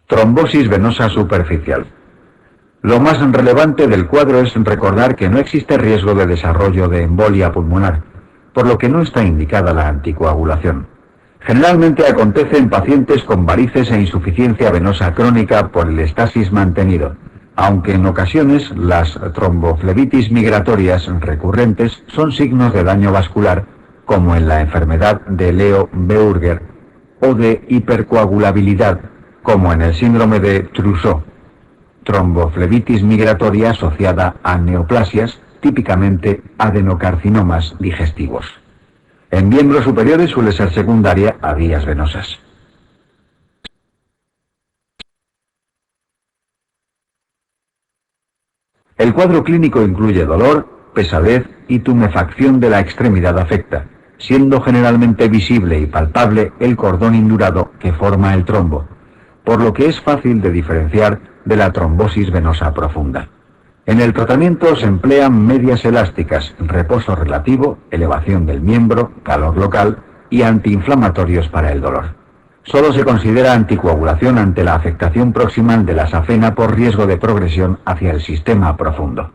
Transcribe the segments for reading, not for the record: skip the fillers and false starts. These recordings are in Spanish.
Trombosis venosa superficial. Lo más relevante del cuadro es recordar que no existe riesgo de desarrollo de embolia pulmonar, por lo que no está indicada la anticoagulación. Generalmente acontece en pacientes con varices e insuficiencia venosa crónica por el estasis mantenido, aunque en ocasiones las tromboflebitis migratorias recurrentes son signos de daño vascular, como en la enfermedad de Leo-Beuger, o de hipercoagulabilidad, como en el síndrome de Trousseau. Tromboflebitis migratoria asociada a neoplasias, típicamente adenocarcinomas digestivos. En miembros superiores suele ser secundaria a vías venosas. El cuadro clínico incluye dolor, pesadez y tumefacción de la extremidad afecta, siendo generalmente visible y palpable el cordón indurado que forma el trombo, por lo que es fácil de diferenciar de la trombosis venosa profunda. En el tratamiento se emplean medias elásticas, reposo relativo, elevación del miembro, calor local y antiinflamatorios para el dolor. Solo se considera anticoagulación ante la afectación proximal de la safena por riesgo de progresión hacia el sistema profundo.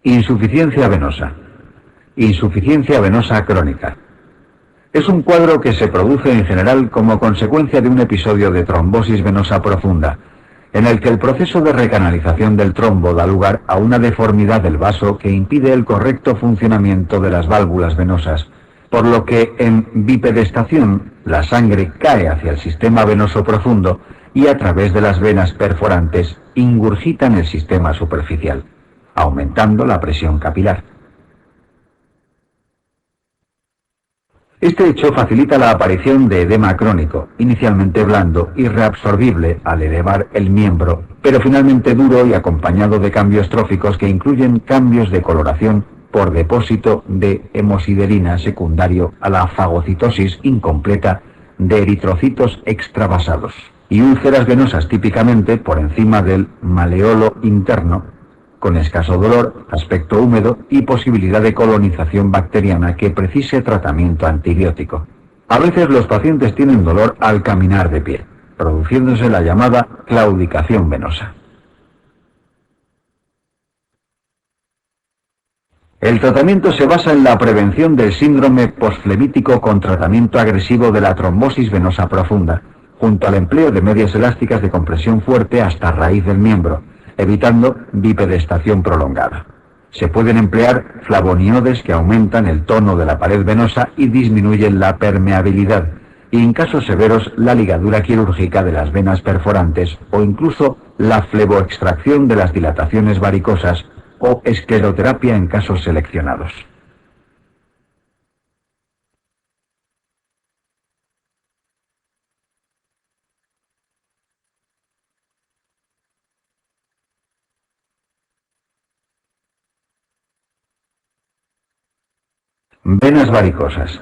Insuficiencia venosa. Insuficiencia venosa crónica. Es un cuadro que se produce en general como consecuencia de un episodio de trombosis venosa profunda, en el que el proceso de recanalización del trombo da lugar a una deformidad del vaso que impide el correcto funcionamiento de las válvulas venosas, por lo que en bipedestación la sangre cae hacia el sistema venoso profundo y a través de las venas perforantes ingurgitan el sistema superficial, aumentando la presión capilar. Este hecho facilita la aparición de edema crónico, inicialmente blando y reabsorbible al elevar el miembro, pero finalmente duro y acompañado de cambios tróficos que incluyen cambios de coloración por depósito de hemosiderina secundario a la fagocitosis incompleta de eritrocitos extravasados, y úlceras venosas típicamente por encima del maleolo interno, con escaso dolor, aspecto húmedo y posibilidad de colonización bacteriana que precise tratamiento antibiótico. A veces los pacientes tienen dolor al caminar de pie, produciéndose la llamada claudicación venosa. El tratamiento se basa en la prevención del síndrome posflebítico con tratamiento agresivo de la trombosis venosa profunda, junto al empleo de medias elásticas de compresión fuerte hasta raíz del miembro, evitando bipedestación prolongada. Se pueden emplear flavoniodes que aumentan el tono de la pared venosa y disminuyen la permeabilidad, y en casos severos la ligadura quirúrgica de las venas perforantes o incluso la fleboextracción de las dilataciones varicosas o escleroterapia en casos seleccionados. Venas varicosas.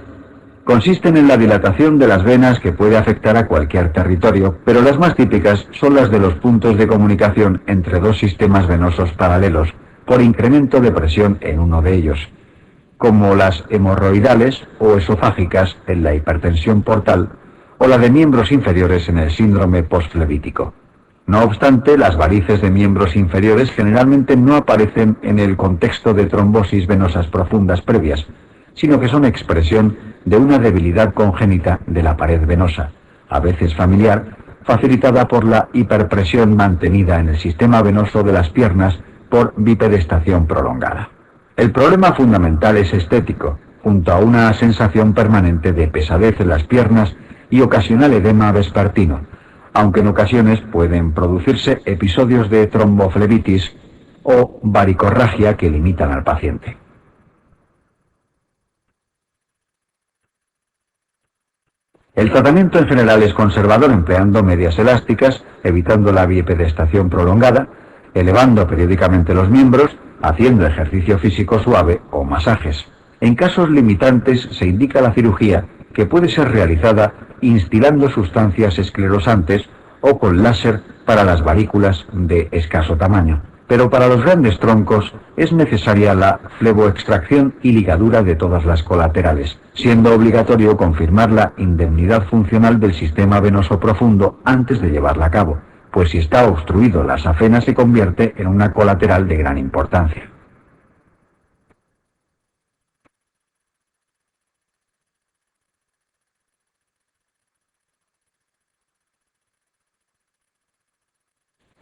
Consisten en la dilatación de las venas que puede afectar a cualquier territorio, pero las más típicas son las de los puntos de comunicación entre dos sistemas venosos paralelos, por incremento de presión en uno de ellos, como las hemorroidales o esofágicas en la hipertensión portal, o la de miembros inferiores en el síndrome posflebítico. No obstante, las varices de miembros inferiores generalmente no aparecen en el contexto de trombosis venosas profundas previas, sino que son expresión de una debilidad congénita de la pared venosa, a veces familiar, facilitada por la hiperpresión mantenida en el sistema venoso de las piernas por bipedestación prolongada. El problema fundamental es estético, junto a una sensación permanente de pesadez en las piernas y ocasional edema vespertino, aunque en ocasiones pueden producirse episodios de tromboflebitis o varicorragia que limitan al paciente. El tratamiento en general es conservador empleando medias elásticas, evitando la bipedestación prolongada, elevando periódicamente los miembros, haciendo ejercicio físico suave o masajes. En casos limitantes se indica la cirugía, que puede ser realizada instilando sustancias esclerosantes o con láser para las varículas de escaso tamaño. Pero para los grandes troncos es necesaria la fleboextracción y ligadura de todas las colaterales, siendo obligatorio confirmar la indemnidad funcional del sistema venoso profundo antes de llevarla a cabo, pues si está obstruido la safena se convierte en una colateral de gran importancia.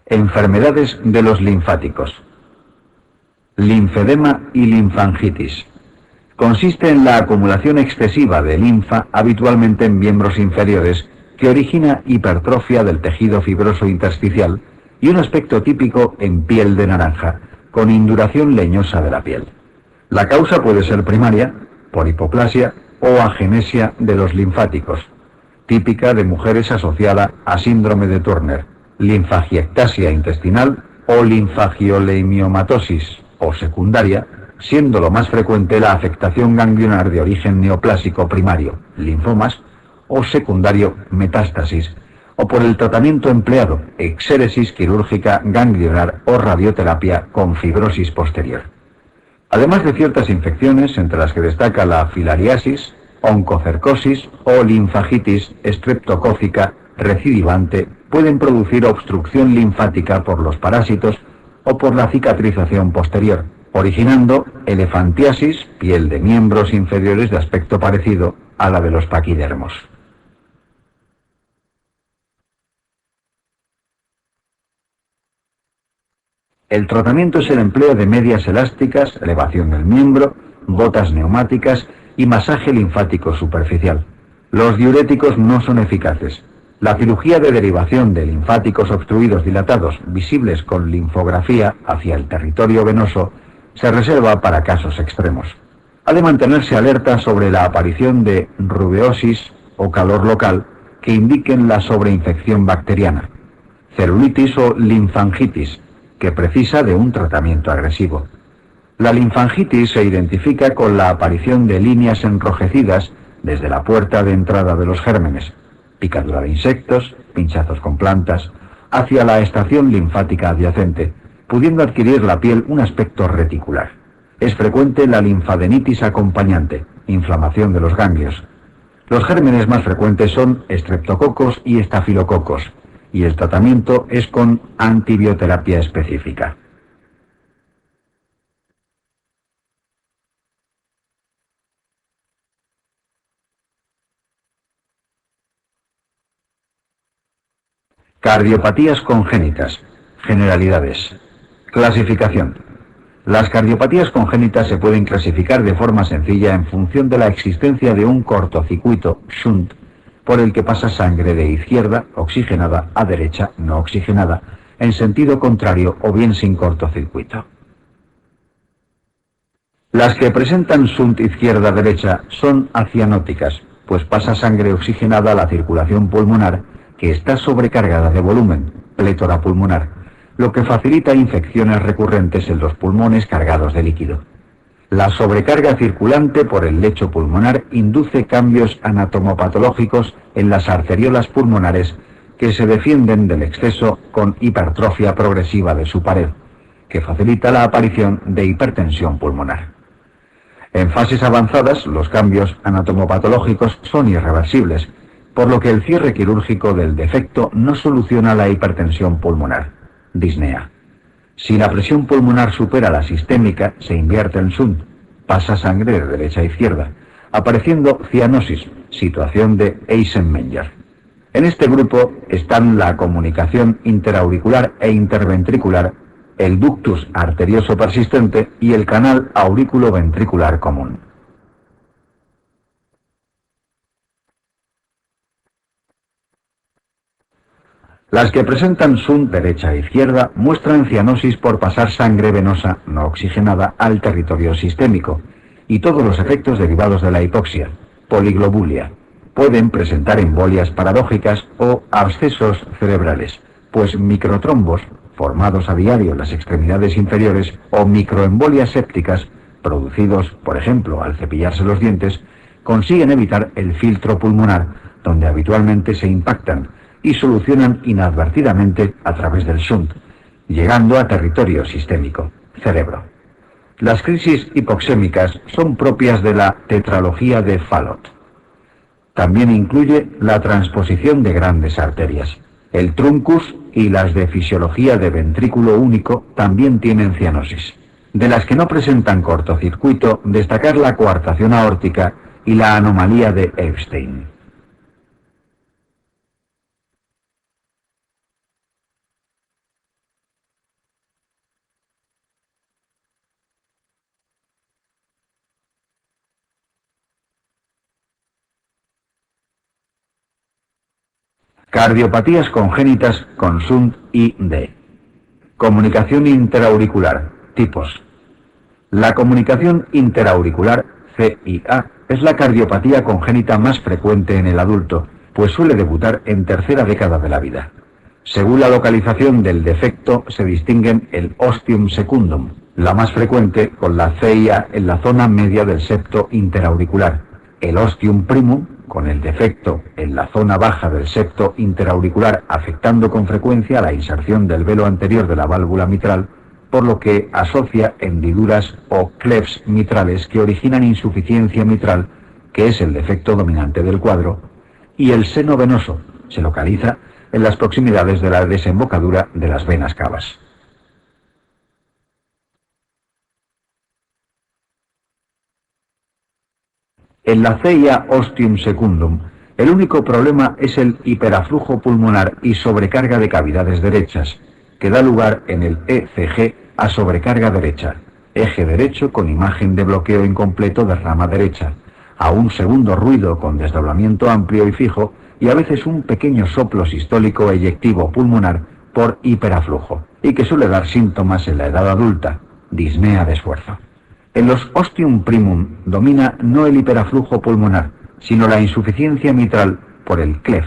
Enfermedades de los linfáticos. Linfedema y linfangitis. Consiste en la acumulación excesiva de linfa, habitualmente en miembros inferiores, que origina hipertrofia del tejido fibroso intersticial y un aspecto típico en piel de naranja, con induración leñosa de la piel. La causa puede ser primaria, por hipoplasia o agenesia de los linfáticos, típica de mujeres asociada a síndrome de Turner, linfagiectasia intestinal o linfagioleimiomatosis, o secundaria, siendo lo más frecuente la afectación ganglionar de origen neoplásico primario, linfomas, o secundario, metástasis, o por el tratamiento empleado, exéresis quirúrgica ganglionar o radioterapia con fibrosis posterior. Además de ciertas infecciones, entre las que destaca la filariasis, oncocercosis o linfagitis estreptocócica recidivante, pueden producir obstrucción linfática por los parásitos o por la cicatrización posterior, originando elefantiasis, piel de miembros inferiores de aspecto parecido a la de los paquidermos. El tratamiento es el empleo de medias elásticas, elevación del miembro, botas neumáticas y masaje linfático superficial. Los diuréticos no son eficaces. La cirugía de derivación de linfáticos obstruidos dilatados visibles con linfografía hacia el territorio venoso se reserva para casos extremos. Ha de mantenerse alerta sobre la aparición de rubeosis o calor local que indiquen la sobreinfección bacteriana, celulitis o linfangitis, que precisa de un tratamiento agresivo. La linfangitis se identifica con la aparición de líneas enrojecidas desde la puerta de entrada de los gérmenes, picadura de insectos, pinchazos con plantas, hacia la estación linfática adyacente, pudiendo adquirir la piel un aspecto reticular. Es frecuente la linfadenitis acompañante, inflamación de los ganglios. Los gérmenes más frecuentes son estreptococos y estafilococos, y el tratamiento es con antibioterapia específica. Cardiopatías congénitas. Generalidades. Clasificación. Las cardiopatías congénitas se pueden clasificar de forma sencilla en función de la existencia de un cortocircuito, shunt, por el que pasa sangre de izquierda, oxigenada, a derecha, no oxigenada, en sentido contrario o bien sin cortocircuito. Las que presentan shunt izquierda-derecha son acianóticas, pues pasa sangre oxigenada a la circulación pulmonar, que está sobrecargada de volumen, plétora pulmonar, lo que facilita infecciones recurrentes en los pulmones cargados de líquido. La sobrecarga circulante por el lecho pulmonar induce cambios anatomopatológicos en las arteriolas pulmonares que se defienden del exceso con hipertrofia progresiva de su pared, que facilita la aparición de hipertensión pulmonar. En fases avanzadas, los cambios anatomopatológicos son irreversibles, por lo que el cierre quirúrgico del defecto no soluciona la hipertensión pulmonar, disnea. Si la presión pulmonar supera la sistémica, se invierte en shunt, pasa sangre de derecha a izquierda, apareciendo cianosis, situación de Eisenmenger. En este grupo están la comunicación interauricular e interventricular, el ductus arterioso persistente y el canal aurículo-ventricular común. Las que presentan shunt derecha e izquierda muestran cianosis por pasar sangre venosa no oxigenada al territorio sistémico y todos los efectos derivados de la hipoxia, poliglobulia. Pueden presentar embolias paradójicas o abscesos cerebrales, pues microtrombos, formados a diario en las extremidades inferiores, o microembolias sépticas, producidos, por ejemplo, al cepillarse los dientes, consiguen evitar el filtro pulmonar, donde habitualmente se impactan, y solucionan inadvertidamente a través del shunt, llegando a territorio sistémico, cerebro. Las crisis hipoxémicas son propias de la tetralogía de Fallot. También incluye la transposición de grandes arterias. El truncus y las de fisiología de ventrículo único también tienen cianosis. De las que no presentan cortocircuito, destacar la coartación aórtica y la anomalía de Epstein. Cardiopatías congénitas con SUNT y D. Comunicación interauricular. Tipos. La comunicación interauricular, CIA, es la cardiopatía congénita más frecuente en el adulto, pues suele debutar en tercera década de la vida. Según la localización del defecto, se distinguen el ostium secundum, la más frecuente, con la CIA en la zona media del septo interauricular, el ostium primum, con el defecto en la zona baja del septo interauricular, afectando con frecuencia la inserción del velo anterior de la válvula mitral, por lo que asocia hendiduras o clefts mitrales que originan insuficiencia mitral, que es el defecto dominante del cuadro, y el seno venoso se localiza en las proximidades de la desembocadura de las venas cavas. En la CIA ostium secundum, el único problema es el hiperaflujo pulmonar y sobrecarga de cavidades derechas, que da lugar en el ECG a sobrecarga derecha, eje derecho con imagen de bloqueo incompleto de rama derecha, a un segundo ruido con desdoblamiento amplio y fijo, y a veces un pequeño soplo sistólico eyectivo pulmonar por hiperaflujo, y que suele dar síntomas en la edad adulta, disnea de esfuerzo. En los ostium primum domina no el hiperaflujo pulmonar, sino la insuficiencia mitral por el clef,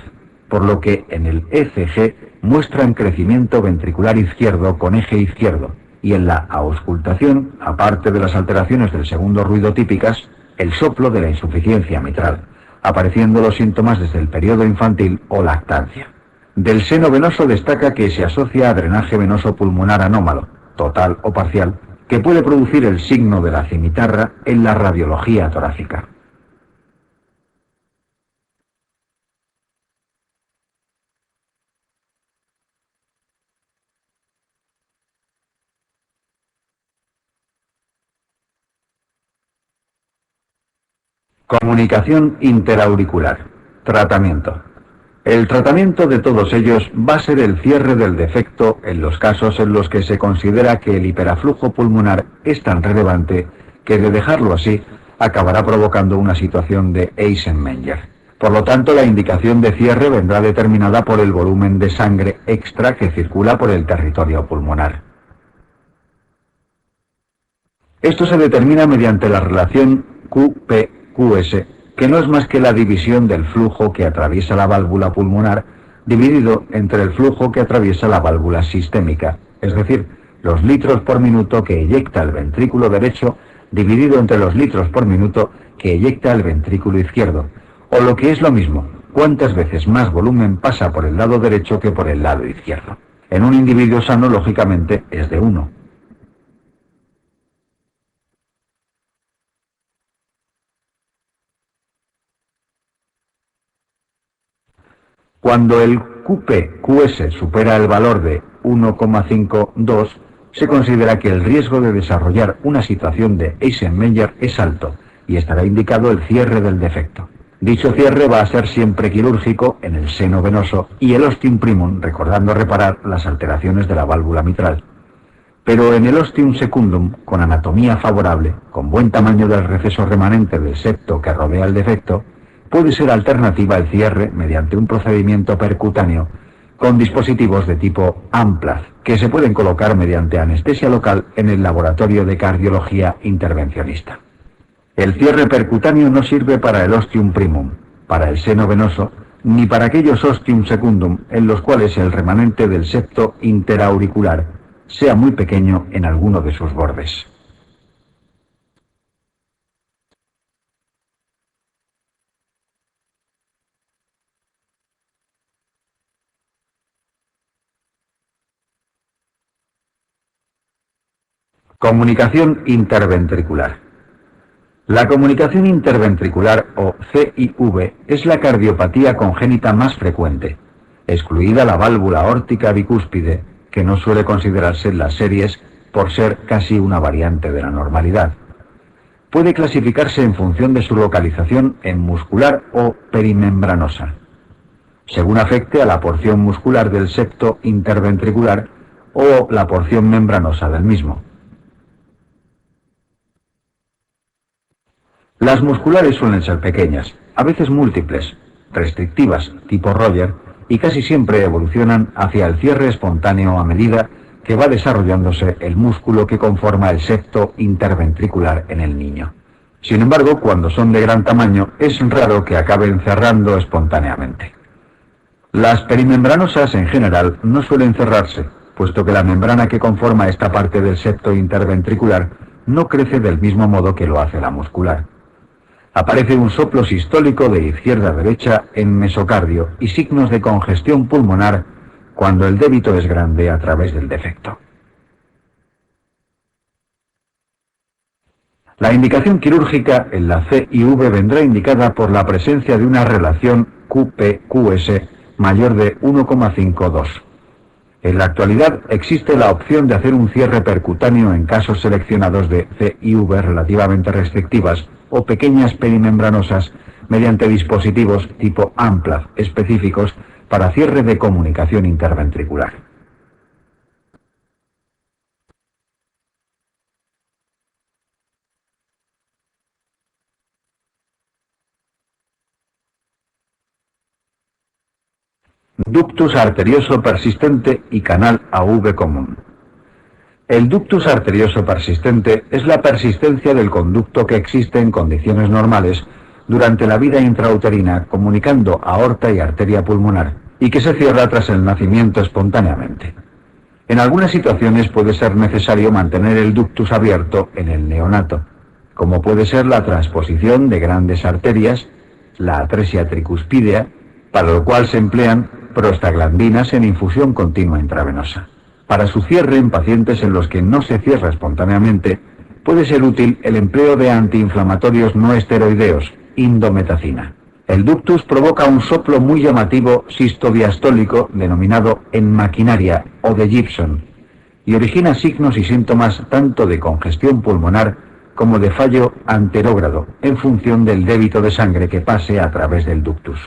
por lo que en el ECG muestran crecimiento ventricular izquierdo con eje izquierdo, y en la auscultación, aparte de las alteraciones del segundo ruido típicas, el soplo de la insuficiencia mitral, apareciendo los síntomas desde el periodo infantil o lactancia. Del seno venoso destaca que se asocia a drenaje venoso pulmonar anómalo, total o parcial, que puede producir el signo de la cimitarra en la radiología torácica. Comunicación interauricular. Tratamiento. El tratamiento de todos ellos va a ser el cierre del defecto en los casos en los que se considera que el hiperaflujo pulmonar es tan relevante que de dejarlo así acabará provocando una situación de Eisenmenger. Por lo tanto, la indicación de cierre vendrá determinada por el volumen de sangre extra que circula por el territorio pulmonar. Esto se determina mediante la relación QP-QS, que no es más que la división del flujo que atraviesa la válvula pulmonar dividido entre el flujo que atraviesa la válvula sistémica, es decir, los litros por minuto que eyecta el ventrículo derecho dividido entre los litros por minuto que eyecta el ventrículo izquierdo, o lo que es lo mismo, cuántas veces más volumen pasa por el lado derecho que por el lado izquierdo. En un individuo sano, lógicamente, es de 1. Cuando el QP-QS supera el valor de 1,52, se considera que el riesgo de desarrollar una situación de Eisenmenger es alto y estará indicado el cierre del defecto. Dicho cierre va a ser siempre quirúrgico en el seno venoso y el ostium primum, recordando reparar las alteraciones de la válvula mitral. Pero en el ostium secundum, con anatomía favorable, con buen tamaño del receso remanente del septo que rodea el defecto, puede ser alternativa el cierre mediante un procedimiento percutáneo con dispositivos de tipo Amplaz, que se pueden colocar mediante anestesia local en el laboratorio de cardiología intervencionista. El cierre percutáneo no sirve para el ostium primum, para el seno venoso, ni para aquellos ostium secundum en los cuales el remanente del septo interauricular sea muy pequeño en alguno de sus bordes. Comunicación interventricular. La comunicación interventricular o CIV es la cardiopatía congénita más frecuente, excluida la válvula aórtica bicúspide, que no suele considerarse en las series por ser casi una variante de la normalidad. Puede clasificarse en función de su localización en muscular o perimembranosa, según afecte a la porción muscular del septo interventricular o la porción membranosa del mismo. Las musculares suelen ser pequeñas, a veces múltiples, restrictivas, tipo Roger, y casi siempre evolucionan hacia el cierre espontáneo a medida que va desarrollándose el músculo que conforma el septo interventricular en el niño. Sin embargo, cuando son de gran tamaño, es raro que acaben cerrando espontáneamente. Las perimembranosas en general no suelen cerrarse, puesto que la membrana que conforma esta parte del septo interventricular no crece del mismo modo que lo hace la muscular. Aparece un soplo sistólico de izquierda a derecha en mesocardio y signos de congestión pulmonar cuando el débito es grande a través del defecto. La indicación quirúrgica en la CIV vendrá indicada por la presencia de una relación QP-QS mayor de 1,52. En la actualidad existe la opción de hacer un cierre percutáneo en casos seleccionados de CIV relativamente restrictivas o pequeñas perimembranosas mediante dispositivos tipo Amplab específicos para cierre de comunicación interventricular. Ductus arterioso persistente y canal AV común. El ductus arterioso persistente es la persistencia del conducto que existe en condiciones normales durante la vida intrauterina comunicando aorta y arteria pulmonar y que se cierra tras el nacimiento espontáneamente. En algunas situaciones puede ser necesario mantener el ductus abierto en el neonato, como puede ser la transposición de grandes arterias, la atresia tricuspidea, para lo cual se emplean prostaglandinas en infusión continua intravenosa. Para su cierre en pacientes en los que no se cierra espontáneamente, puede ser útil el empleo de antiinflamatorios no esteroideos, indometacina. El ductus provoca un soplo muy llamativo sistodiastólico denominado enmaquinaria o de Gibson y origina signos y síntomas tanto de congestión pulmonar como de fallo anterógrado en función del débito de sangre que pase a través del ductus.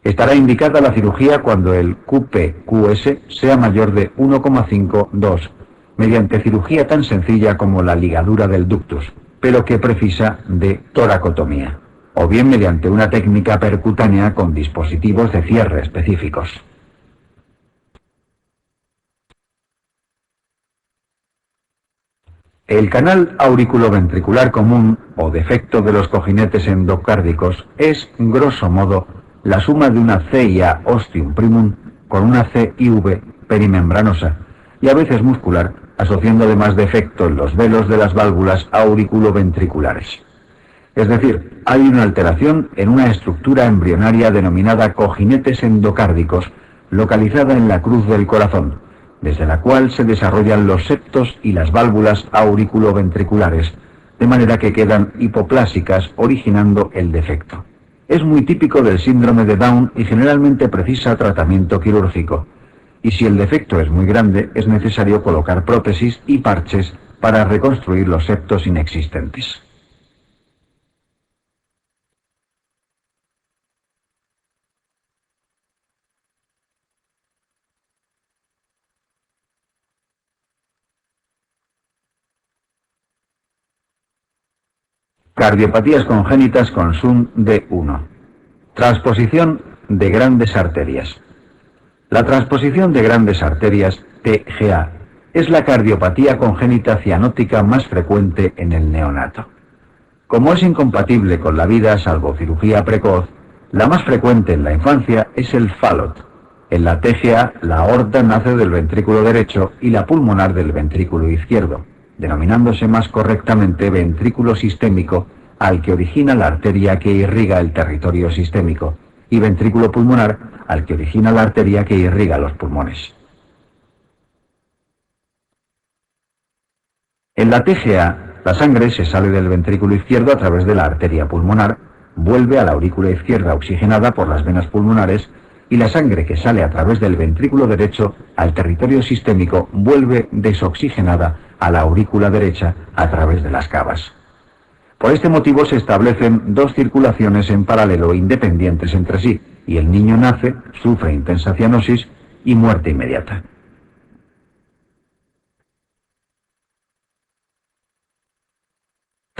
Estará indicada la cirugía cuando el QP-QS sea mayor de 1,52, mediante cirugía tan sencilla como la ligadura del ductus, pero que precisa de toracotomía, o bien mediante una técnica percutánea con dispositivos de cierre específicos. El canal auriculoventricular común, o defecto de los cojinetes endocárdicos, es, grosso modo, la suma de una CIA ostium primum con una CIV perimembranosa y a veces muscular, asociando además defecto en los velos de las válvulas auriculoventriculares. Es decir, hay una alteración en una estructura embrionaria denominada cojinetes endocárdicos, localizada en la cruz del corazón, desde la cual se desarrollan los septos y las válvulas auriculoventriculares, de manera que quedan hipoplásicas, originando el defecto. Es muy típico del síndrome de Down y generalmente precisa tratamiento quirúrgico. Y si el defecto es muy grande, es necesario colocar prótesis y parches para reconstruir los septos inexistentes. Cardiopatías congénitas con SUN D1. Transposición de grandes arterias. La transposición de grandes arterias, TGA, es la cardiopatía congénita cianótica más frecuente en el neonato. Como es incompatible con la vida salvo cirugía precoz, la más frecuente en la infancia es el Fallot. En la TGA, la aorta nace del ventrículo derecho y la pulmonar del ventrículo izquierdo, denominándose más correctamente ventrículo sistémico al que origina la arteria que irriga el territorio sistémico, y ventrículo pulmonar al que origina la arteria que irriga los pulmones. En la TGA, la sangre se sale del ventrículo izquierdo a través de la arteria pulmonar, vuelve a la aurícula izquierda oxigenada por las venas pulmonares y la sangre que sale a través del ventrículo derecho al territorio sistémico vuelve desoxigenada a la aurícula derecha a través de las cavas. Por este motivo se establecen dos circulaciones en paralelo independientes entre sí, y el niño nace, sufre intensa cianosis y muerte inmediata.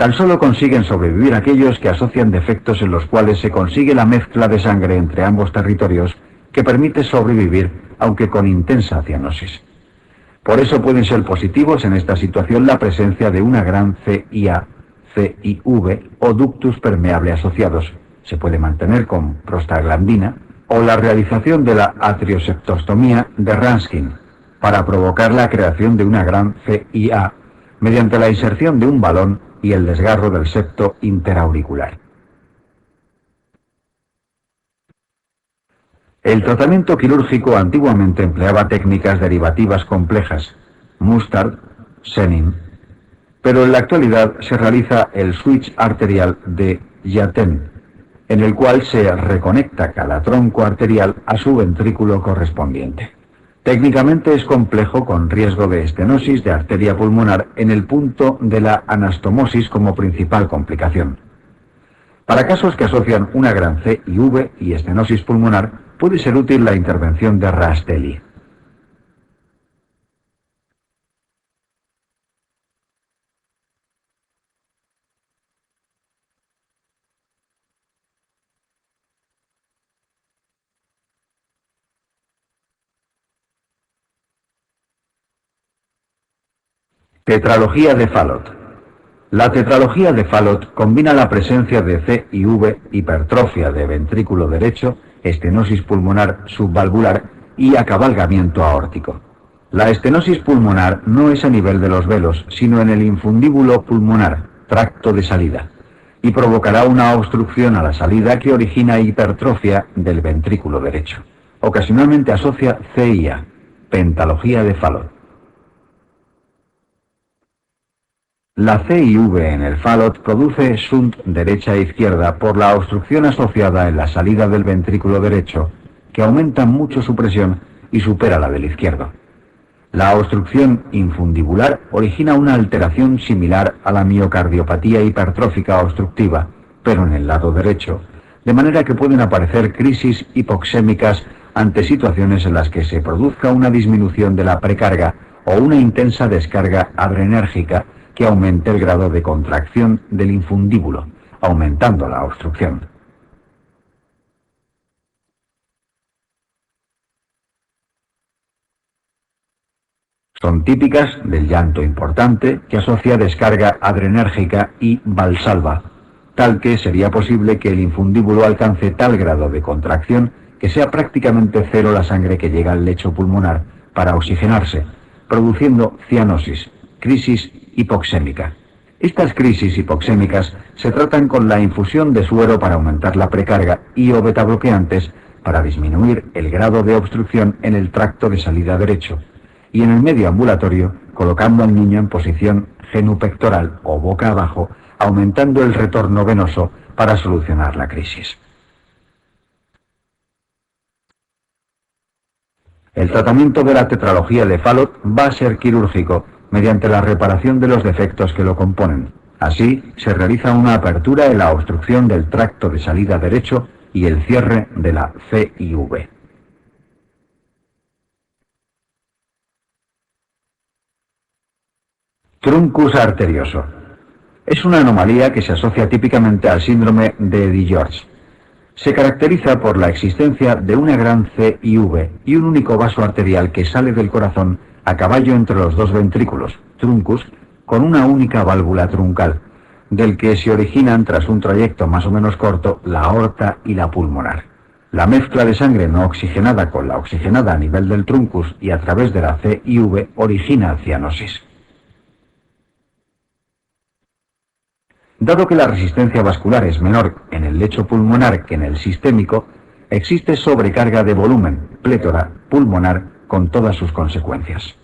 Tan solo consiguen sobrevivir aquellos que asocian defectos en los cuales se consigue la mezcla de sangre entre ambos territorios que permite sobrevivir aunque con intensa cianosis. Por eso pueden ser positivos en esta situación la presencia de una gran CIA, CIV o ductus permeable asociados, se puede mantener con prostaglandina, o la realización de la atrioseptostomía de Ranskin para provocar la creación de una gran CIA mediante la inserción de un balón y el desgarro del septo interauricular. El tratamiento quirúrgico antiguamente empleaba técnicas derivativas complejas, Mustard, Senin, pero en la actualidad se realiza el switch arterial de Yaten, en el cual se reconecta cada tronco arterial a su ventrículo correspondiente. Técnicamente es complejo con riesgo de estenosis de arteria pulmonar en el punto de la anastomosis como principal complicación. Para casos que asocian una gran CIV y estenosis pulmonar, puede ser útil la intervención de Rastelli. Tetralogía de Fallot. La tetralogía de Fallot combina la presencia de CIV, hipertrofia de ventrículo derecho, estenosis pulmonar subvalvular y acabalgamiento aórtico. La estenosis pulmonar no es a nivel de los velos, sino en el infundíbulo pulmonar, tracto de salida, y provocará una obstrucción a la salida que origina hipertrofia del ventrículo derecho. Ocasionalmente asocia CIA, pentalogía de Fallot. La CIV en el Fallot produce shunt derecha e izquierda por la obstrucción asociada en la salida del ventrículo derecho, que aumenta mucho su presión y supera la del izquierdo. La obstrucción infundibular origina una alteración similar a la miocardiopatía hipertrófica obstructiva, pero en el lado derecho, de manera que pueden aparecer crisis hipoxémicas ante situaciones en las que se produzca una disminución de la precarga o una intensa descarga adrenérgica que aumente el grado de contracción del infundíbulo, aumentando la obstrucción. Son típicas del llanto importante que asocia descarga adrenérgica y valsalva, tal que sería posible que el infundíbulo alcance tal grado de contracción que sea prácticamente cero la sangre que llega al lecho pulmonar para oxigenarse, produciendo cianosis, crisis hipoxémica. Estas crisis hipoxémicas se tratan con la infusión de suero para aumentar la precarga y o betabloqueantes para disminuir el grado de obstrucción en el tracto de salida derecho, y en el medio ambulatorio colocando al niño en posición genupectoral o boca abajo, aumentando el retorno venoso para solucionar la crisis. El tratamiento de la tetralogía de Fallot va a ser quirúrgico mediante la reparación de los defectos que lo componen. Así, se realiza una apertura en la obstrucción del tracto de salida derecho y el cierre de la CIV. Truncus arterioso. Es una anomalía que se asocia típicamente al síndrome de Eddy-George. Se caracteriza por la existencia de una gran CIV y un único vaso arterial que sale del corazón a caballo entre los dos ventrículos, truncus, con una única válvula truncal, del que se originan tras un trayecto más o menos corto la aorta y la pulmonar. La mezcla de sangre no oxigenada con la oxigenada a nivel del truncus y a través de la CIV origina cianosis. Dado que la resistencia vascular es menor en el lecho pulmonar que en el sistémico, existe sobrecarga de volumen, plétora, pulmonar, con todas sus consecuencias.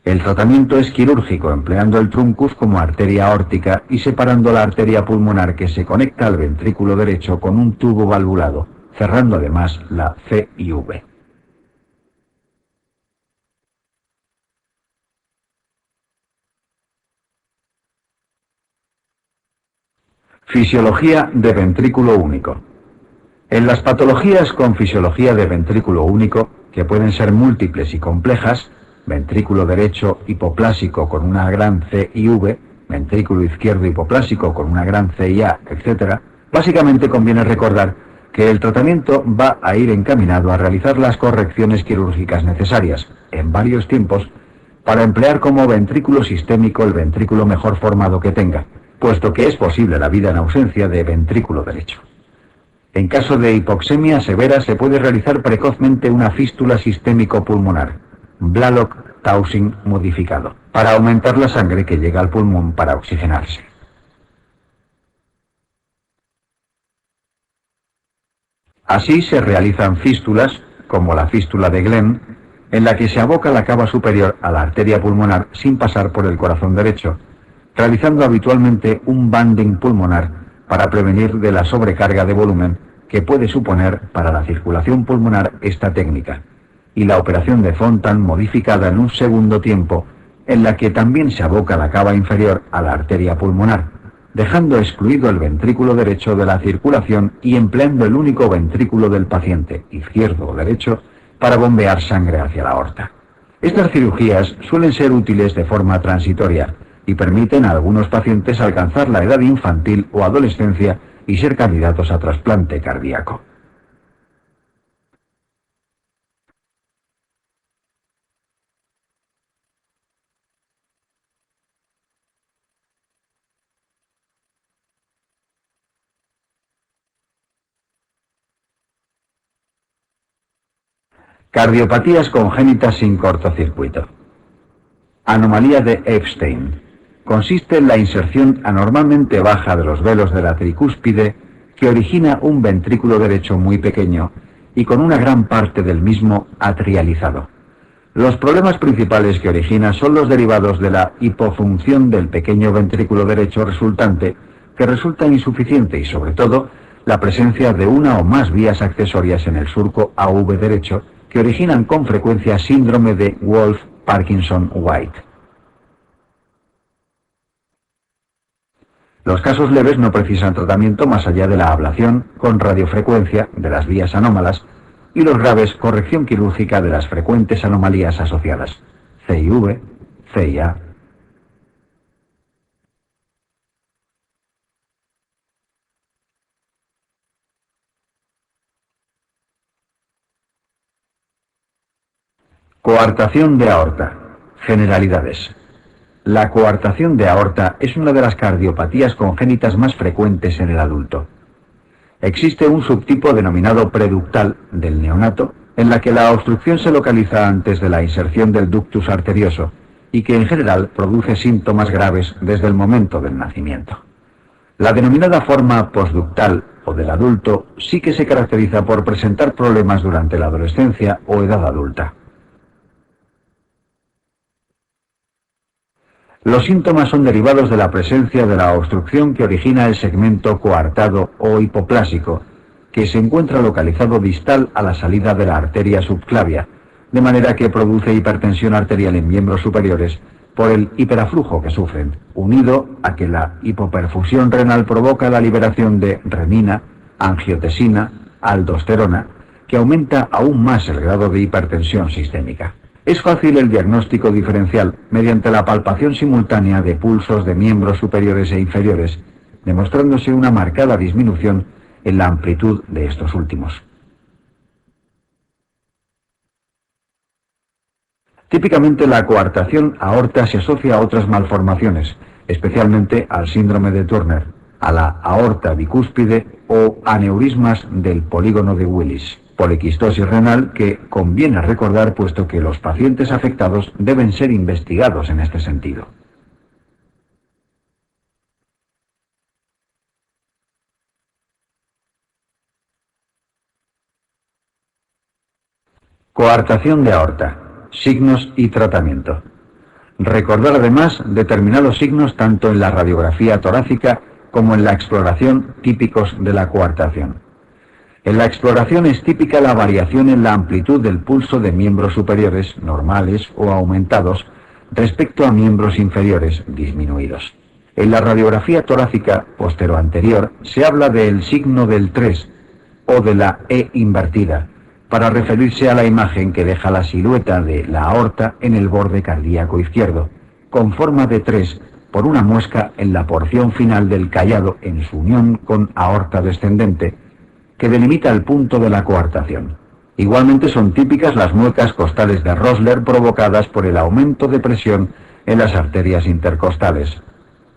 El tratamiento es quirúrgico, empleando el truncus como arteria aórtica y separando la arteria pulmonar que se conecta al ventrículo derecho con un tubo valvulado, cerrando además la C y V. Fisiología de ventrículo único. En las patologías con fisiología de ventrículo único, que pueden ser múltiples y complejas, ventrículo derecho hipoplásico con una gran C y V, ventrículo izquierdo hipoplásico con una gran C y A, etc., básicamente conviene recordar que el tratamiento va a ir encaminado a realizar las correcciones quirúrgicas necesarias, en varios tiempos, para emplear como ventrículo sistémico el ventrículo mejor formado que tenga, puesto que es posible la vida en ausencia de ventrículo derecho. En caso de hipoxemia severa se puede realizar precozmente una fístula sistémico-pulmonar, Blalock-Taussig modificado, para aumentar la sangre que llega al pulmón para oxigenarse. Así se realizan fístulas, como la fístula de Glenn, en la que se aboca la cava superior a la arteria pulmonar sin pasar por el corazón derecho, realizando habitualmente un banding pulmonar para prevenir de la sobrecarga de volumen que puede suponer para la circulación pulmonar esta técnica, y la operación de Fontan modificada en un segundo tiempo, en la que también se aboca la cava inferior a la arteria pulmonar, dejando excluido el ventrículo derecho de la circulación y empleando el único ventrículo del paciente, izquierdo o derecho, para bombear sangre hacia la aorta. Estas cirugías suelen ser útiles de forma transitoria y permiten a algunos pacientes alcanzar la edad infantil o adolescencia y ser candidatos a trasplante cardíaco. Cardiopatías congénitas sin cortocircuito. Anomalía de Epstein. Consiste en la inserción anormalmente baja de los velos de la tricúspide que origina un ventrículo derecho muy pequeño y con una gran parte del mismo atrializado. Los problemas principales que origina son los derivados de la hipofunción del pequeño ventrículo derecho resultante, que resulta insuficiente, y sobre todo la presencia de una o más vías accesorias en el surco AV derecho que originan con frecuencia síndrome de Wolff-Parkinson-White. Los casos leves no precisan tratamiento más allá de la ablación con radiofrecuencia de las vías anómalas y los graves corrección quirúrgica de las frecuentes anomalías asociadas, CIV, CIA. Coartación de aorta. Generalidades. La coartación de aorta es una de las cardiopatías congénitas más frecuentes en el adulto. Existe un subtipo denominado preductal del neonato, en la que la obstrucción se localiza antes de la inserción del ductus arterioso y que en general produce síntomas graves desde el momento del nacimiento. La denominada forma postductal o del adulto sí que se caracteriza por presentar problemas durante la adolescencia o edad adulta. Los síntomas son derivados de la presencia de la obstrucción que origina el segmento coartado o hipoplásico, que se encuentra localizado distal a la salida de la arteria subclavia, de manera que produce hipertensión arterial en miembros superiores por el hiperaflujo que sufren, unido a que la hipoperfusión renal provoca la liberación de renina, angiotensina, aldosterona, que aumenta aún más el grado de hipertensión sistémica. Es fácil el diagnóstico diferencial mediante la palpación simultánea de pulsos de miembros superiores e inferiores, demostrándose una marcada disminución en la amplitud de estos últimos. Típicamente la coartación aorta se asocia a otras malformaciones, especialmente al síndrome de Turner, a la aorta bicúspide o aneurismas del polígono de Willis. Poliquistosis renal que conviene recordar puesto que los pacientes afectados deben ser investigados en este sentido. Coartación de aorta. Signos y tratamiento. Recordar además determinados signos tanto en la radiografía torácica como en la exploración típicos de la coartación. En la exploración es típica la variación en la amplitud del pulso de miembros superiores, normales o aumentados, respecto a miembros inferiores, disminuidos. En la radiografía torácica postero-anterior se habla del signo del 3 o de la E invertida, para referirse a la imagen que deja la silueta de la aorta en el borde cardíaco izquierdo, con forma de 3 por una muesca en la porción final del callado en su unión con aorta descendente, que delimita el punto de la coartación. Igualmente son típicas las muecas costales de Rosler provocadas por el aumento de presión en las arterias intercostales,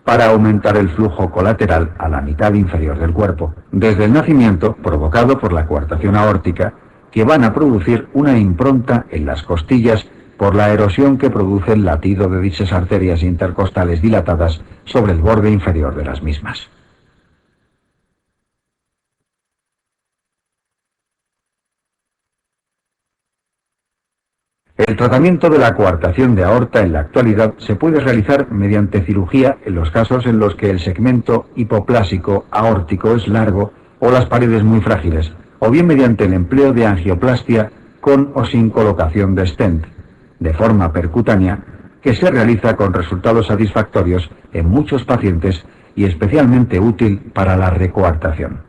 para aumentar el flujo colateral a la mitad inferior del cuerpo, desde el nacimiento, provocado por la coartación aórtica, que van a producir una impronta en las costillas por la erosión que produce el latido de dichas arterias intercostales dilatadas sobre el borde inferior de las mismas. El tratamiento de la coartación de aorta en la actualidad se puede realizar mediante cirugía en los casos en los que el segmento hipoplásico aórtico es largo o las paredes muy frágiles, o bien mediante el empleo de angioplastia con o sin colocación de stent, de forma percutánea, que se realiza con resultados satisfactorios en muchos pacientes y especialmente útil para la recoartación.